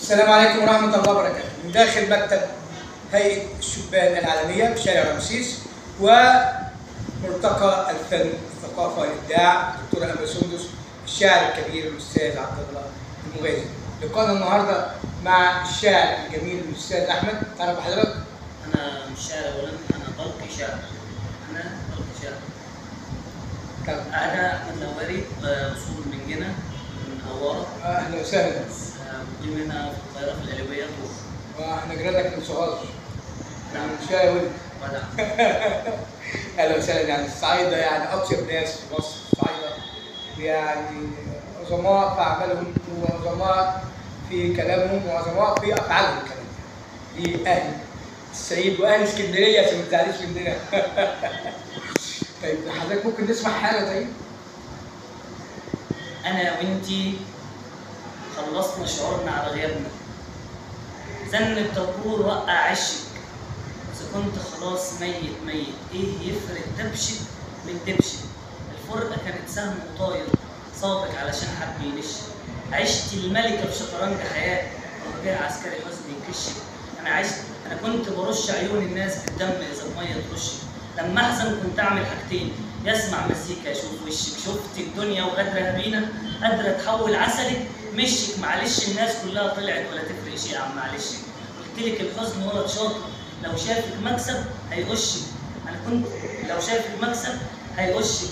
السلام عليكم ورحمة الله وبركاته. من داخل مكتب هيئة الشبان العالمية بشارع رمسيس وملتقى الفن الثقافة والإبداع الدكتور أمل سندس الشاعر الكبير الأستاذ عبد الله المغازي. لقاءنا النهارده مع الشاعر الجميل الأستاذ أحمد. تعرف بحضرتك؟ أنا مش شاعر أولا، أنا بلقي شعر. أنا أحمد نواري، أصول من جنة من أوارة. أهلا وسهلا. مقيم هنا في القاهرة في القليوبية. وإحنا جيرانك من سوهاج. نعم. من شاي ولد. ودع. أهلا وسهلا. يعني الصعايدة يعني أطيب ناس في مصر، الصعايدة يعني عظماء في أعمالهم وعظماء في كلامهم وعظماء في أفعالهم كمان. دي أهل الصعيد وأهل اسكندرية عشان ما تزعليش مننا. طيب حضرتك ممكن نسمع حاجة طيب؟ أنا وإنتي خلصنا شعورنا على غيابنا، زن الطابور وقع عشك، إذا كنت خلاص ميت ميت إيه يفرق دبشك من دبشك؟ الفرقة كانت سهم وطاير صابك علشان حب ينشك، عشت الملكة في شطرنج حياة ومبيع عسكري حزن يكشك. أنا كنت برش عيون الناس بالدم إذا المية ترشك، لما أحزن كنت أعمل حاجتين، يسمع مزيكا يشوف وشك. شفت الدنيا وغدرها بينا قادرة تحول عسلك مشك، معلش الناس كلها طلعت ولا تفرق شيء عن معلشك. قلتلك الحزن ولد شاطر لو شافك مكسب هيقشك، أنا كنت لو شافك مكسب هيقشك،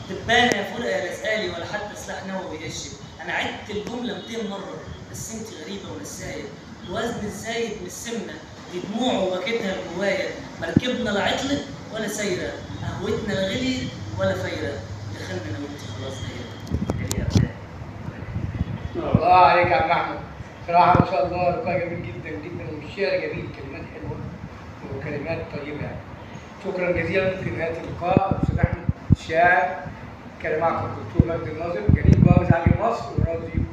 دبانة يا فرقة يا لزقالي ولا حتى سلاح نووي يهشك. أنا عدت الجملة 200 مرة بس أنت غريبة ونساية، الوزن الزايد من السمنة دي دموع وبكيتها جوايا، مركبنا لا عطلت ولا سايرة، قهوتنا لا غليت ولا فايرة، دخلنا أنا وأنت خلاص دايرة. الله عليك يا عم أحمد. صراحة ما شاء الله لقاء جميل جدا جدا والشعر جميل، كلمات حلوة وكلمات طيبة يعني. شكرا جزيلا في نهاية اللقاء أستاذ أحمد الشاعر. كان معكم الدكتور مجدي الناظر جريد جواز علي مصر وراديو